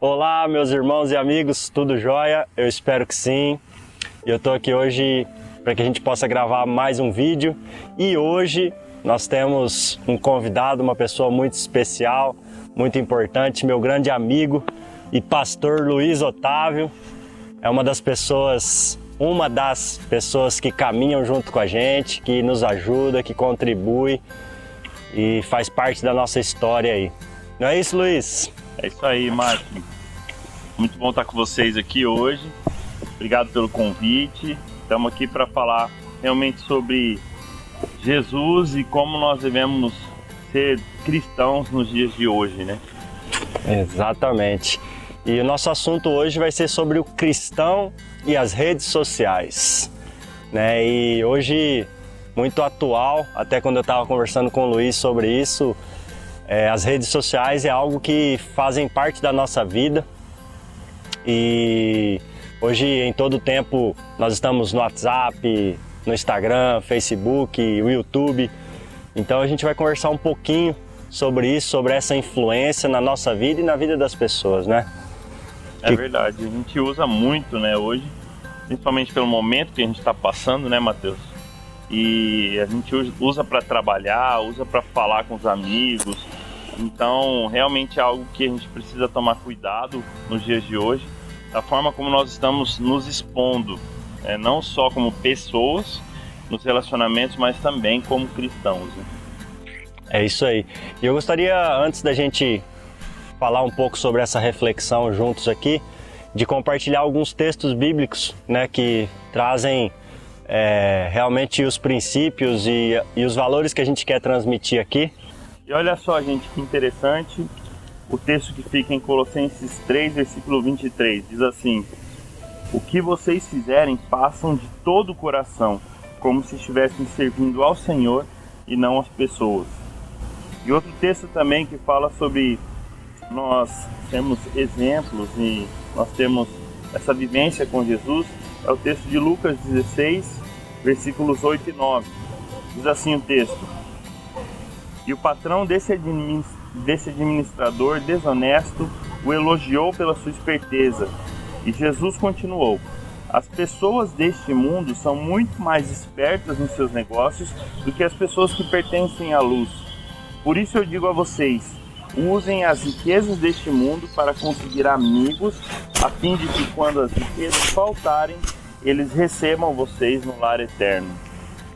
Olá, meus irmãos e amigos, tudo jóia? Eu espero que sim. Eu estou aqui hoje para que a gente possa gravar mais um vídeo e hoje nós temos um convidado, uma pessoa muito especial, muito importante, meu grande amigo e pastor Luiz Otávio. É uma das pessoas que caminham junto com a gente, que nos ajuda, que contribui e faz parte da nossa história aí. Não é isso, Luiz? É isso aí, Marcos. Muito bom estar com vocês aqui hoje. Obrigado pelo convite. Estamos aqui para falar realmente sobre Jesus e como nós devemos ser cristãos nos dias de hoje, né? Exatamente. E o nosso assunto hoje vai ser sobre o cristão e as redes sociais, né? E hoje, muito atual, até quando eu estava conversando com o Luiz sobre isso, as redes sociais é algo que fazem parte da nossa vida e hoje em todo tempo nós estamos no WhatsApp, no Instagram, Facebook, o YouTube. Então a gente vai conversar um pouquinho sobre isso, sobre essa influência na nossa vida e na vida das pessoas, né? É verdade, a gente usa muito, né, hoje, principalmente pelo momento que a gente está passando, né, Matheus? E a gente usa para trabalhar, usa para falar com os amigos. Então, realmente é algo que a gente precisa tomar cuidado nos dias de hoje, da forma como nós estamos nos expondo, não só como pessoas nos relacionamentos, mas também como cristãos, né? É isso aí. E eu gostaria, antes da gente falar um pouco sobre essa reflexão juntos aqui, de compartilhar alguns textos bíblicos, né, que trazem realmente os princípios e os valores que a gente quer transmitir aqui. E olha só, gente, que interessante, o texto que fica em Colossenses 3, versículo 23, diz assim: o que vocês fizerem, façam de todo o coração, como se estivessem servindo ao Senhor e não às pessoas. E outro texto também que fala sobre nós temos exemplos e nós temos essa vivência com Jesus, é o texto de Lucas 16, versículos 8 e 9. Diz assim o texto: e o patrão desse administrador desonesto o elogiou pela sua esperteza. E Jesus continuou: as pessoas deste mundo são muito mais espertas nos seus negócios do que as pessoas que pertencem à luz. Por isso eu digo a vocês, usem as riquezas deste mundo para conseguir amigos, a fim de que quando as riquezas faltarem, eles recebam vocês no lar eterno.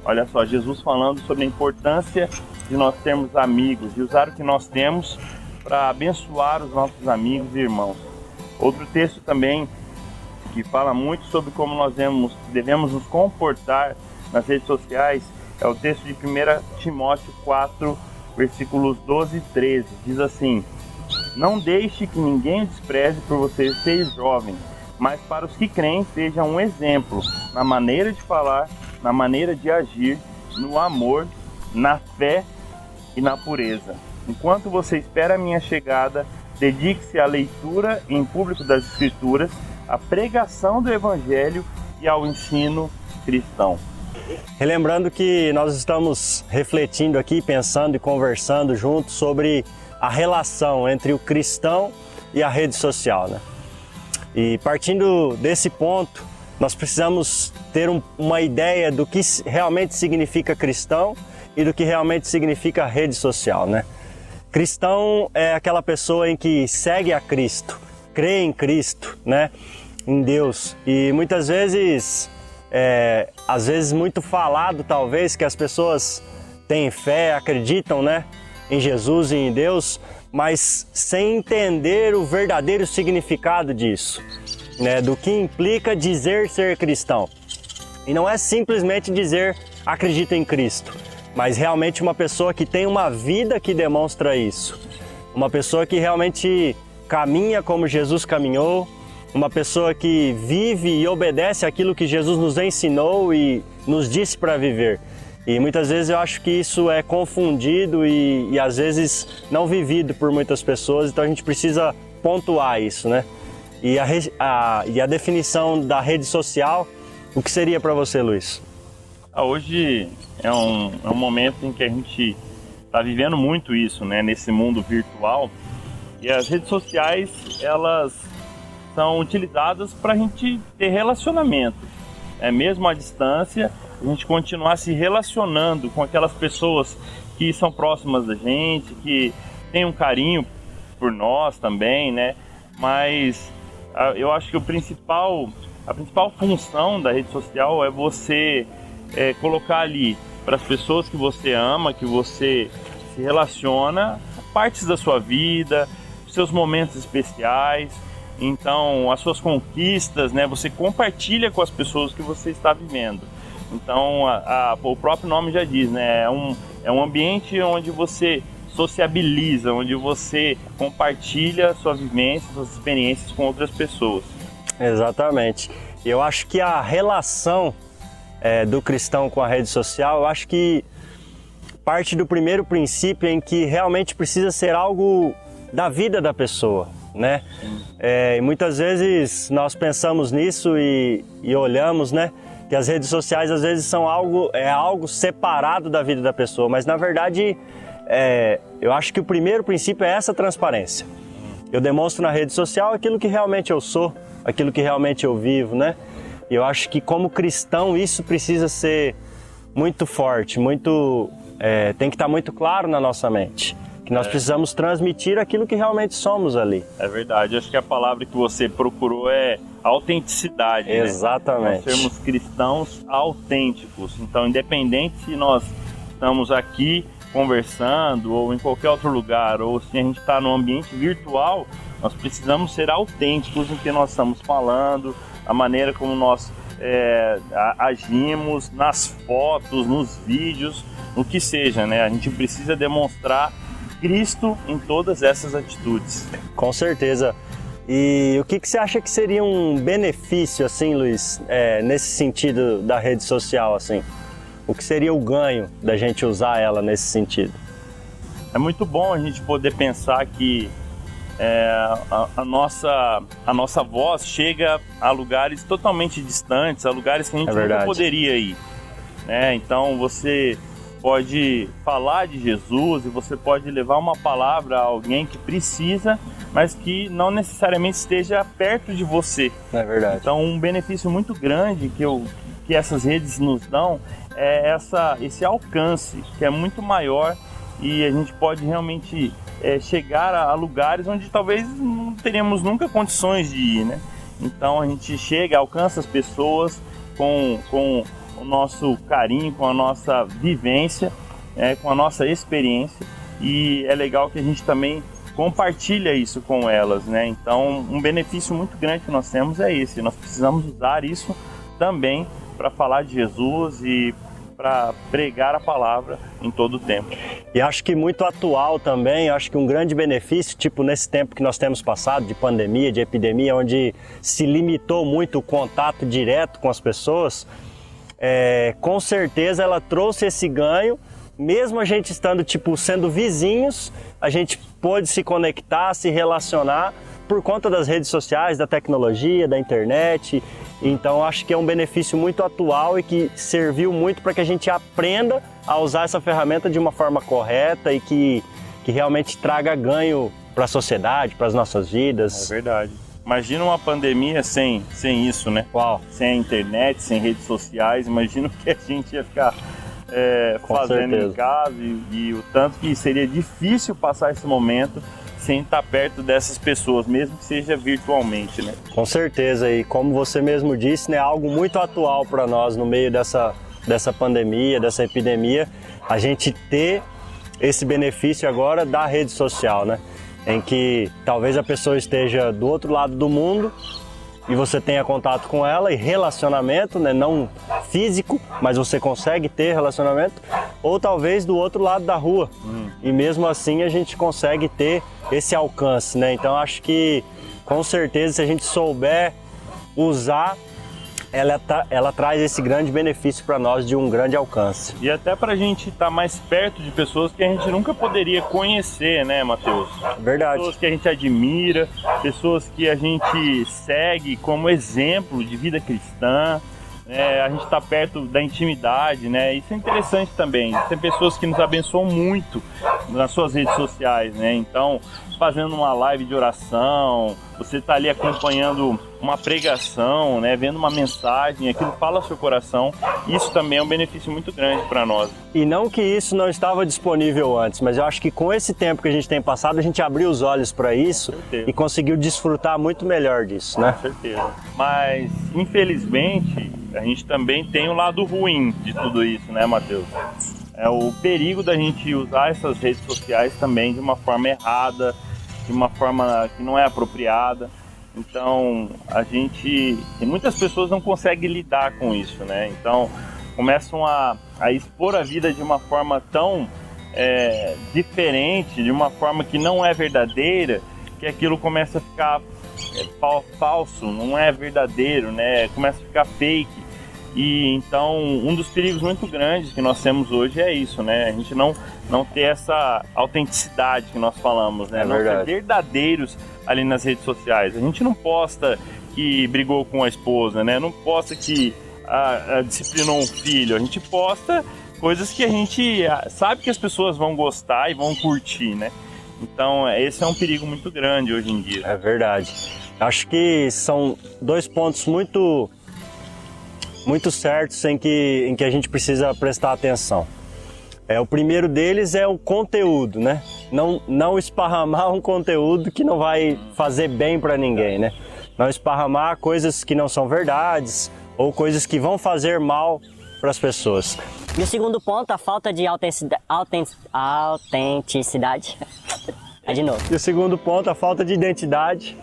Olha só, Jesus falando sobre a importância de nós termos amigos e usar o que nós temos para abençoar os nossos amigos e irmãos. Outro texto também que fala muito sobre como nós devemos nos comportar nas redes sociais é o texto de 1 Timóteo 4, versículos 12 e 13. Diz assim: não deixe que ninguém o despreze por você ser jovem, mas para os que creem seja um exemplo na maneira de falar, na maneira de agir, no amor, na fé e na pureza. Enquanto você espera a minha chegada, dedique-se à leitura em público das Escrituras, à pregação do Evangelho e ao ensino cristão. Relembrando que nós estamos refletindo aqui, pensando e conversando juntos sobre a relação entre o cristão e a rede social, né? E partindo desse ponto, nós precisamos ter uma ideia do que realmente significa cristão e do que realmente significa rede social, né? Cristão é aquela pessoa em que segue a Cristo, crê em Cristo, né? Em Deus. E muitas vezes, às vezes muito falado talvez, que as pessoas têm fé, acreditam, né, em Jesus e em Deus, mas sem entender o verdadeiro significado disso, né, do que implica dizer ser cristão. E não é simplesmente dizer acredita em Cristo, mas realmente uma pessoa que tem uma vida que demonstra isso. Uma pessoa que realmente caminha como Jesus caminhou, uma pessoa que vive e obedece aquilo que Jesus nos ensinou e nos disse para viver. E muitas vezes eu acho que isso é confundido e às vezes não vivido por muitas pessoas, então a gente precisa pontuar isso, né? E a definição da rede social, o que seria para você, Luiz? Hoje é um momento em que a gente está vivendo muito isso, né? Nesse mundo virtual. E as redes sociais, elas são utilizadas para a gente ter relacionamento. Mesmo à distância, a gente continuar se relacionando com aquelas pessoas que são próximas da gente, que têm um carinho por nós também, né? Mas eu acho que a principal função da rede social é você colocar ali para as pessoas que você ama, que você se relaciona, partes da sua vida, seus momentos especiais. Então, as suas conquistas, né, você compartilha com as pessoas que você está vivendo. Então, o próprio nome já diz, né, é um ambiente onde você sociabiliza, onde você compartilha sua vivência, suas experiências com outras pessoas. Exatamente. Eu acho que a relação do cristão com a rede social, eu acho que parte do primeiro princípio em que realmente precisa ser algo da vida da pessoa, né? E muitas vezes nós pensamos nisso e olhamos, né, que as redes sociais às vezes são algo separado da vida da pessoa, mas na verdade eu acho que o primeiro princípio é essa transparência. Eu demonstro na rede social aquilo que realmente eu sou, aquilo que realmente eu vivo, né? E eu acho que como cristão isso precisa ser muito forte, tem que estar muito claro na nossa mente. Que nós precisamos transmitir aquilo que realmente somos ali. É verdade, acho que a palavra que você procurou é autenticidade. Exatamente. Né? Nós sermos cristãos autênticos. Então, independente se nós estamos aqui conversando ou em qualquer outro lugar, ou se a gente está no ambiente virtual, nós precisamos ser autênticos no que nós estamos falando, a maneira como nós agimos, nas fotos, nos vídeos, no que seja, né? A gente precisa demonstrar Cristo em todas essas atitudes. Com certeza. E o que você acha que seria um benefício, assim, Luiz, nesse sentido da rede social, assim? O que seria o ganho da gente usar ela nesse sentido? É muito bom a gente poder pensar que a nossa voz chega a lugares totalmente distantes, a lugares que a gente nunca poderia ir, né? Então você pode falar de Jesus e você pode levar uma palavra a alguém que precisa, mas que não necessariamente esteja perto de você. É verdade. Então um benefício muito grande que essas redes nos dão é esse alcance, que é muito maior, e a gente pode realmente chegar a lugares onde talvez não teríamos nunca condições de ir, né? Então a gente chega, alcança as pessoas com o nosso carinho, com a nossa vivência, com a nossa experiência, e é legal que a gente também compartilha isso com elas, né? Então um benefício muito grande que nós temos é esse, nós precisamos usar isso também para falar de Jesus e para pregar a palavra em todo o tempo. E acho que muito atual também, acho que um grande benefício, tipo nesse tempo que nós temos passado, de pandemia, de epidemia, onde se limitou muito o contato direto com as pessoas, com certeza ela trouxe esse ganho, mesmo a gente estando sendo vizinhos, a gente pôde se conectar, se relacionar por conta das redes sociais, da tecnologia, da internet. Então acho que é um benefício muito atual e que serviu muito para que a gente aprenda a usar essa ferramenta de uma forma correta e que realmente traga ganho para a sociedade, para as nossas vidas. É verdade. Imagina uma pandemia sem isso, né? Uau. Sem a internet, sem redes sociais, imagina o que a gente ia ficar fazendo em casa e o tanto que seria difícil passar esse momento sem estar perto dessas pessoas, mesmo que seja virtualmente, né? Com certeza, e como você mesmo disse, né, algo muito atual para nós no meio dessa pandemia, dessa epidemia, a gente ter esse benefício agora da rede social, né? Em que talvez a pessoa esteja do outro lado do mundo e você tenha contato com ela e relacionamento, né? Não físico, mas você consegue ter relacionamento, ou talvez do outro lado da rua. E mesmo assim a gente consegue ter esse alcance, né? Então acho que com certeza se a gente souber usar, ela traz esse grande benefício para nós de um grande alcance. E até para a gente estar mais perto de pessoas que a gente nunca poderia conhecer, né, Matheus? Verdade. Pessoas que a gente admira, pessoas que a gente segue como exemplo de vida cristã. né? A gente está perto da intimidade, né? Isso é interessante também. Tem pessoas que nos abençoam muito nas suas redes sociais, né? Então, fazendo uma live de oração, você está ali acompanhando uma pregação, né? Vendo uma mensagem, aquilo fala ao seu coração. Isso também é um benefício muito grande para nós. E não que isso não estava disponível antes, mas eu acho que com esse tempo que a gente tem passado, a gente abriu os olhos para isso e conseguiu desfrutar muito melhor disso, né? Com certeza. Mas, infelizmente, a gente também tem um lado ruim de tudo isso, né, Matheus? É o perigo da gente usar essas redes sociais também de uma forma errada, de uma forma que não é apropriada. Então, muitas pessoas não conseguem lidar com isso, né? Então, começam a expor a vida de uma forma tão diferente, de uma forma que não é verdadeira, que aquilo começa a ficar falso, não é verdadeiro, né? Começa a ficar fake. E então, um dos perigos muito grandes que nós temos hoje é isso, né? A gente não ter essa autenticidade que nós falamos, né? Não ser verdadeiros ali nas redes sociais. A gente não posta que brigou com a esposa, né? Não posta que disciplinou um filho. A gente posta coisas que a gente sabe que as pessoas vão gostar e vão curtir, né? Então, esse é um perigo muito grande hoje em dia. É verdade. Acho que são dois pontos muito certos em que a gente precisa prestar atenção. O primeiro deles é o conteúdo, né? Não esparramar um conteúdo que não vai fazer bem para ninguém, né? Não esparramar coisas que não são verdades ou coisas que vão fazer mal para as pessoas. E o segundo ponto, a falta de autenticidade. De novo. E o segundo ponto, a falta de identidade.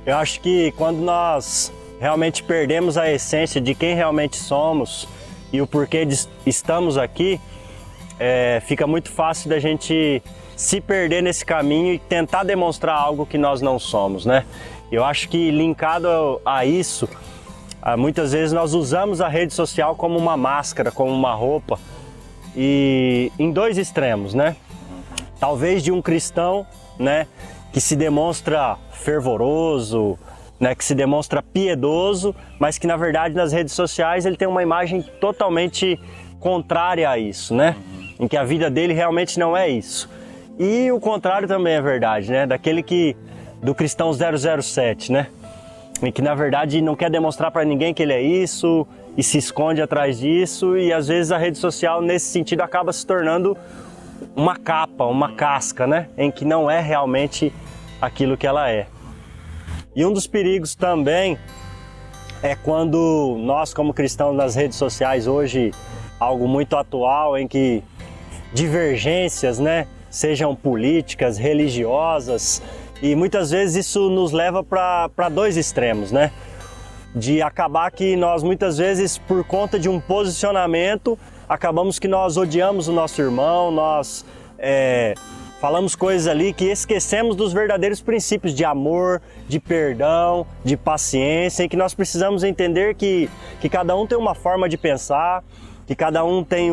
Eu acho que quando nós realmente perdemos a essência de quem realmente somos e o porquê estamos aqui, fica muito fácil da gente se perder nesse caminho e tentar demonstrar algo que nós não somos, né? Eu acho que linkado a isso, muitas vezes nós usamos a rede social como uma máscara, como uma roupa, e em dois extremos, né? Talvez de um cristão, né, que se demonstra fervoroso, né, que se demonstra piedoso, mas que na verdade nas redes sociais ele tem uma imagem totalmente contrária a isso, né? Em que a vida dele realmente não é isso. E o contrário também é verdade, né? Do cristão 007, né? Em que na verdade não quer demonstrar para ninguém que ele é isso e se esconde atrás disso, e às vezes a rede social nesse sentido acaba se tornando uma capa, uma casca, né? Em que não é realmente aquilo que ela é. E um dos perigos também é quando nós, como cristãos nas redes sociais hoje, algo muito atual em que divergências, né, sejam políticas, religiosas, e muitas vezes isso nos leva para dois extremos, né? De acabar que nós muitas vezes, por conta de um posicionamento, acabamos que nós odiamos o nosso irmão, nós falamos coisas ali que esquecemos dos verdadeiros princípios de amor, de perdão, de paciência, em que nós precisamos entender que cada um tem uma forma de pensar, que cada um tem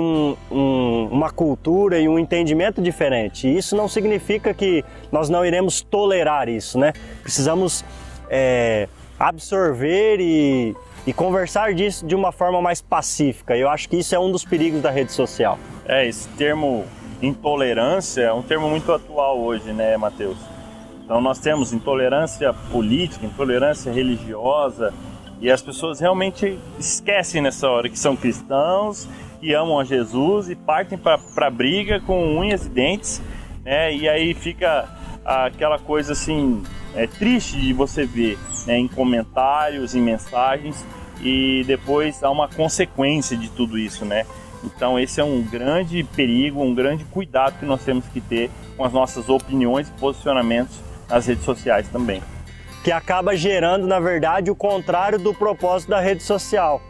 uma cultura e um entendimento diferente. E isso não significa que nós não iremos tolerar isso, né? Precisamos absorver e conversar disso de uma forma mais pacífica. Eu acho que isso é um dos perigos da rede social. Esse termo intolerância é um termo muito atual hoje, né, Matheus? Então nós temos intolerância política, intolerância religiosa, e as pessoas realmente esquecem nessa hora que são cristãos, que amam a Jesus e partem para briga com unhas e dentes, né? E aí fica aquela coisa assim, triste de você ver, né, em comentários, em mensagens, e depois há uma consequência de tudo isso, né? Então esse é um grande perigo, um grande cuidado que nós temos que ter com as nossas opiniões e posicionamentos nas redes sociais também. Que acaba gerando, na verdade, o contrário do propósito da rede social.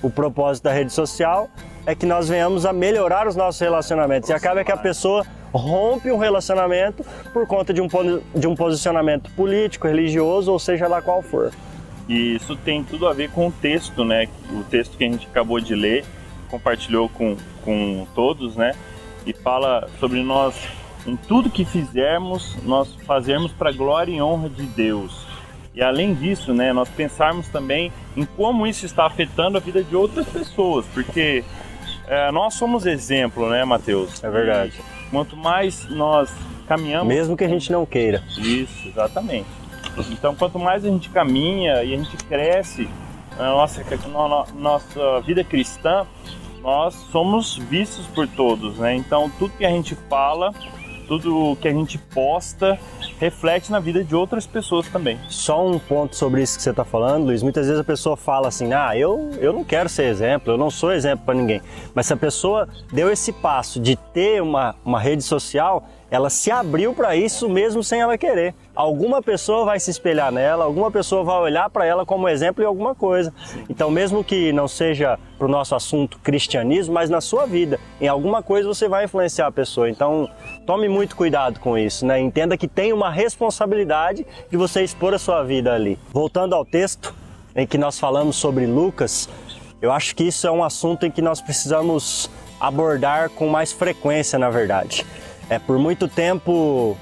O propósito da rede social é que nós venhamos a melhorar os nossos relacionamentos. E acaba que a pessoa rompe um relacionamento por conta de um posicionamento político, religioso, ou seja lá qual for. E isso tem tudo a ver com o texto, né? O texto que a gente acabou de ler, compartilhou com todos, né? E fala sobre nós, em tudo que fizermos, nós fazermos para a glória e honra de Deus. E além disso, né, nós pensarmos também em como isso está afetando a vida de outras pessoas, porque nós somos exemplo, né, Mateus? É verdade. E quanto mais nós caminhamos... Mesmo que a gente não queira. Isso, exatamente. Então, quanto mais a gente caminha e a gente cresce na nossa vida cristã, nós somos vistos por todos, né? Então, tudo que a gente fala, tudo que a gente posta, reflete na vida de outras pessoas também. Só um ponto sobre isso que você está falando, Luiz. Muitas vezes a pessoa fala assim, eu não quero ser exemplo, eu não sou exemplo para ninguém. Mas se a pessoa deu esse passo de ter uma rede social, ela se abriu para isso mesmo sem ela querer. Alguma pessoa vai se espelhar nela, alguma pessoa vai olhar para ela como exemplo em alguma coisa. Então, mesmo que não seja para o nosso assunto cristianismo, mas na sua vida, em alguma coisa você vai influenciar a pessoa. Então, tome muito cuidado com isso, né? Entenda que tem uma responsabilidade de você expor a sua vida ali. Voltando ao texto em que nós falamos sobre Lucas, eu acho que isso é um assunto em que nós precisamos abordar com mais frequência, na verdade. Por muito tempo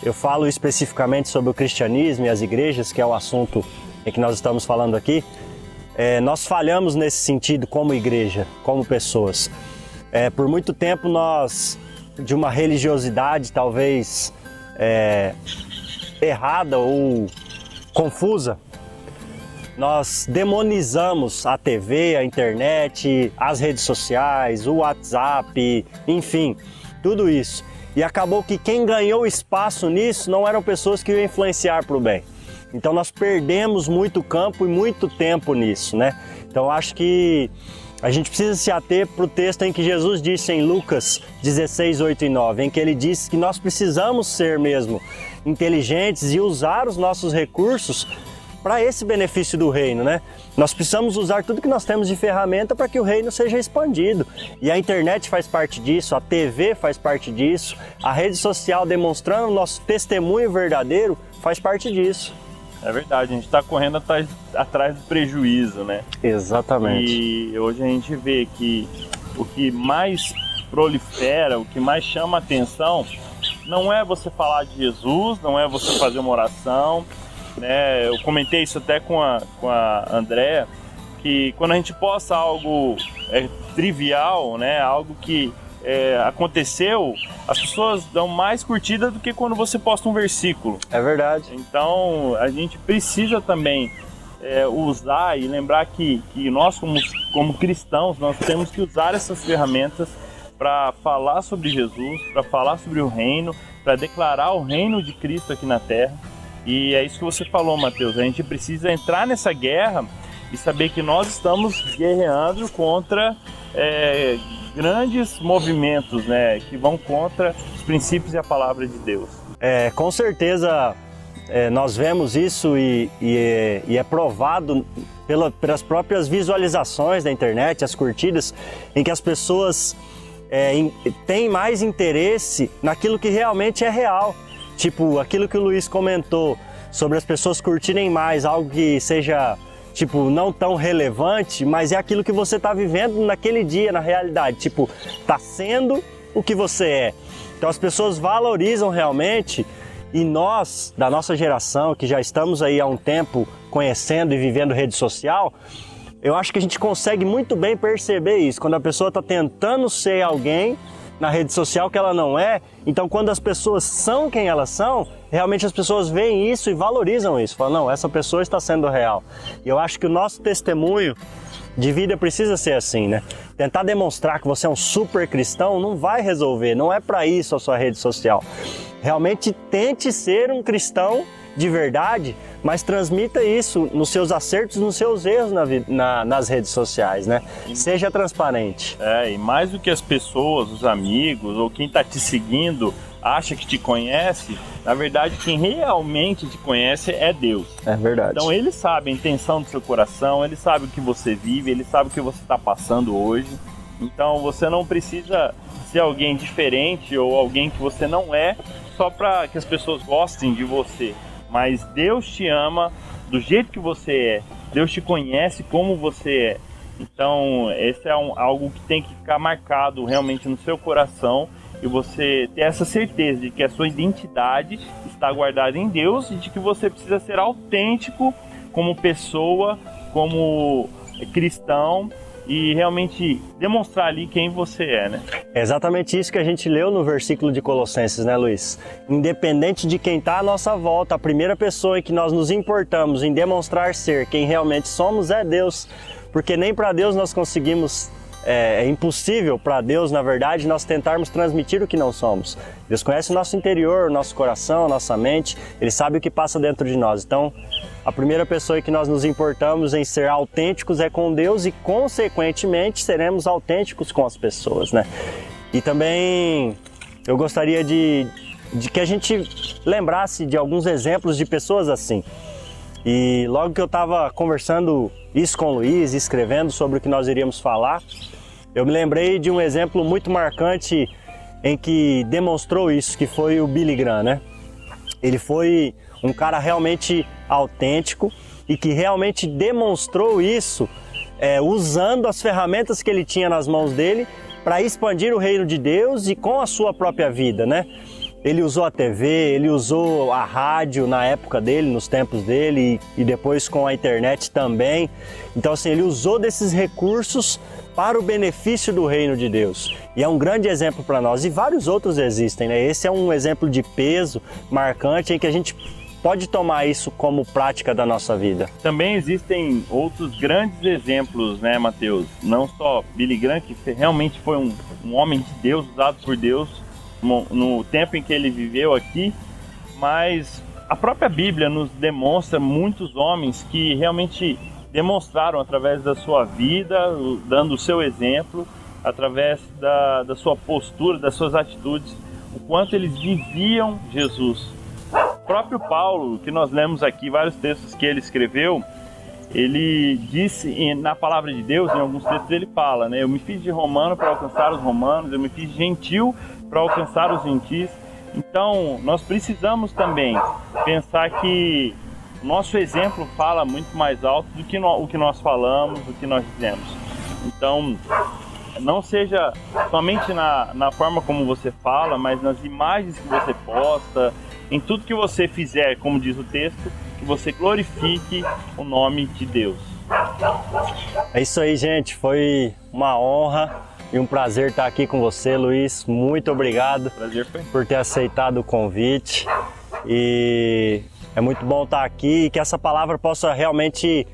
eu falo especificamente sobre o cristianismo e as igrejas, que é o assunto em que nós estamos falando aqui. Nós falhamos nesse sentido como igreja, como pessoas. Por muito tempo nós, de uma religiosidade talvez errada ou confusa, nós demonizamos a TV, a internet, as redes sociais, o WhatsApp, enfim, tudo isso. E acabou que quem ganhou espaço nisso não eram pessoas que iam influenciar para o bem. Então nós perdemos muito campo e muito tempo nisso, né? Então acho que a gente precisa se ater para o texto em que Jesus disse em Lucas 16, 8 e 9, em que ele disse que nós precisamos ser mesmo inteligentes e usar os nossos recursos para esse benefício do reino, né? Nós precisamos usar tudo que nós temos de ferramenta para que o reino seja expandido. E a internet faz parte disso, a TV faz parte disso, a rede social demonstrando o nosso testemunho verdadeiro faz parte disso. É verdade, a gente está correndo atrás do prejuízo, né? Exatamente. E hoje a gente vê que o que mais prolifera, o que mais chama a atenção, não é você falar de Jesus, não é você fazer uma oração, né? Eu comentei isso até com a Andréa, que quando a gente posta algo trivial, né? Algo que aconteceu, as pessoas dão mais curtida do que quando você posta um versículo. É verdade. Então a gente precisa também usar e lembrar que nós como cristãos, nós temos que usar essas ferramentas para falar sobre Jesus, para falar sobre o reino, para declarar o reino de Cristo aqui na Terra. E é isso que você falou, Mateus. A gente precisa entrar nessa guerra e saber que nós estamos guerreando contra grandes movimentos, né, que vão contra os princípios e a palavra de Deus. Com certeza nós vemos isso e é provado pelas próprias visualizações da internet, as curtidas, em que as pessoas têm mais interesse naquilo que realmente é real. Tipo, aquilo que o Luiz comentou sobre as pessoas curtirem mais algo que seja, tipo, não tão relevante, mas é aquilo que você está vivendo naquele dia, na realidade. Tipo, está sendo o que você é. Então as pessoas valorizam realmente, e nós, da nossa geração, que já estamos aí há um tempo conhecendo e vivendo rede social, eu acho que a gente consegue muito bem perceber isso. Quando a pessoa está tentando ser alguém na rede social que ela não é, então quando as pessoas são quem elas são, realmente as pessoas veem isso e valorizam isso, falam, não, essa pessoa está sendo real. E eu acho que o nosso testemunho de vida precisa ser assim, né? Tentar demonstrar que você é um super cristão não vai resolver, não é para isso a sua rede social. Realmente tente ser um cristão de verdade, mas transmita isso nos seus acertos, nos seus erros nas redes sociais, né? Seja transparente. E mais do que as pessoas, os amigos ou quem está te seguindo acha que te conhece, na verdade quem realmente te conhece é Deus. É verdade. Então ele sabe a intenção do seu coração, ele sabe o que você vive, ele sabe o que você está passando hoje. Então você não precisa ser alguém diferente ou alguém que você não é só para que as pessoas gostem de você. Mas Deus te ama do jeito que você é. Deus te conhece como você é. Então, esse é algo que tem que ficar marcado realmente no seu coração e você ter essa certeza de que a sua identidade está guardada em Deus e de que você precisa ser autêntico como pessoa, como cristão e realmente demonstrar ali quem você é, né? É exatamente isso que a gente leu no versículo de Colossenses, né, Luiz? Independente de quem está à nossa volta, a primeira pessoa em que nós nos importamos em demonstrar ser quem realmente somos é Deus, porque nem para Deus nós conseguimos. É impossível para Deus, na verdade, nós tentarmos transmitir o que não somos. Deus conhece o nosso interior, o nosso coração, a nossa mente, Ele sabe o que passa dentro de nós. Então, a primeira pessoa em que nós nos importamos em ser autênticos é com Deus e, consequentemente, seremos autênticos com as pessoas, né? E também eu gostaria de que a gente lembrasse de alguns exemplos de pessoas assim. E logo que eu estava conversando isso com o Luiz, escrevendo sobre o que nós iríamos falar, eu me lembrei de um exemplo muito marcante em que demonstrou isso, que foi o Billy Graham, né? Ele foi um cara realmente autêntico e que realmente demonstrou isso usando as ferramentas que ele tinha nas mãos dele para expandir o reino de Deus e com a sua própria vida, né? Ele usou a TV, ele usou a rádio na época dele, nos tempos dele e depois com a internet também. Então assim, ele usou desses recursos para o benefício do reino de Deus. E é um grande exemplo para nós e vários outros existem, né? Esse é um exemplo de peso marcante em que a gente pode tomar isso como prática da nossa vida. Também existem outros grandes exemplos, né, Mateus? Não só Billy Graham, que realmente foi um homem de Deus, usado por Deus no tempo em que ele viveu aqui, mas a própria Bíblia nos demonstra muitos homens que realmente demonstraram através da sua vida, dando o seu exemplo, através da sua postura, das suas atitudes, o quanto eles viviam Jesus. O próprio Paulo, que nós lemos aqui, vários textos que ele escreveu, ele disse na palavra de Deus, em alguns textos ele fala, né? Eu me fiz de romano para alcançar os romanos, eu me fiz de gentil para alcançar os gentis. Então, nós precisamos também pensar que nosso exemplo fala muito mais alto do que o que nós falamos, do que nós dizemos. Então, não seja somente na forma como você fala, mas nas imagens que você posta, em tudo que você fizer, como diz o texto, que você glorifique o nome de Deus. É isso aí, gente. Foi uma honra e um prazer estar aqui com você, Luiz. Muito obrigado por ter aceitado o convite. E é muito bom estar aqui e que essa palavra possa realmente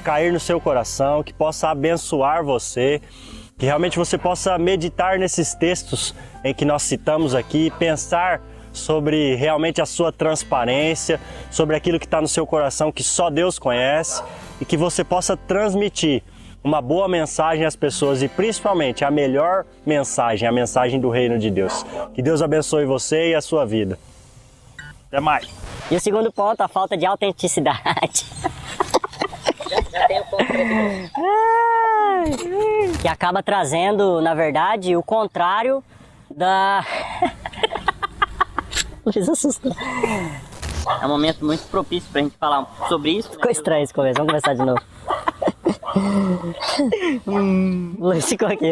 cair no seu coração, que possa abençoar você, que realmente você possa meditar nesses textos em que nós citamos aqui, pensar sobre realmente a sua transparência, sobre aquilo que está no seu coração que só Deus conhece e que você possa transmitir uma boa mensagem às pessoas e principalmente a melhor mensagem, a mensagem do reino de Deus. Que Deus abençoe você e a sua vida. Até mais. E o segundo ponto, a falta de autenticidade. Já tem o ponto que acaba trazendo, na verdade, o contrário da... Luiz assustou. É um momento muito propício pra gente falar sobre isso. Ficou estranho esse começo, vamos começar de novo. Luiz ficou aqui,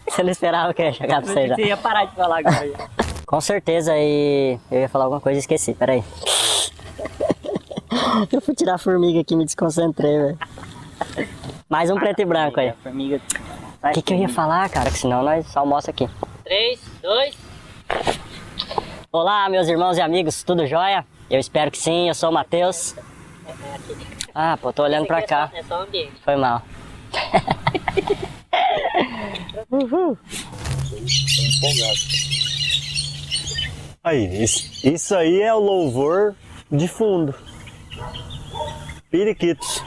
você não esperava que eu ia chegar pra você já. Você ia parar de falar agora. Com certeza, e eu ia falar alguma coisa e esqueci, peraí. Eu fui tirar a formiga aqui e me desconcentrei, velho. Mais um preto e branco aí. Formiga. O que eu ia falar, cara? Que senão nós só almoça aqui. 3, 2... Olá, meus irmãos e amigos, tudo jóia? Eu espero que sim, eu sou o Matheus. Ah, pô, tô olhando pra cá. É só um ambiente. Foi mal. Uhul. Aí, isso aí é o louvor de fundo. Periquitos.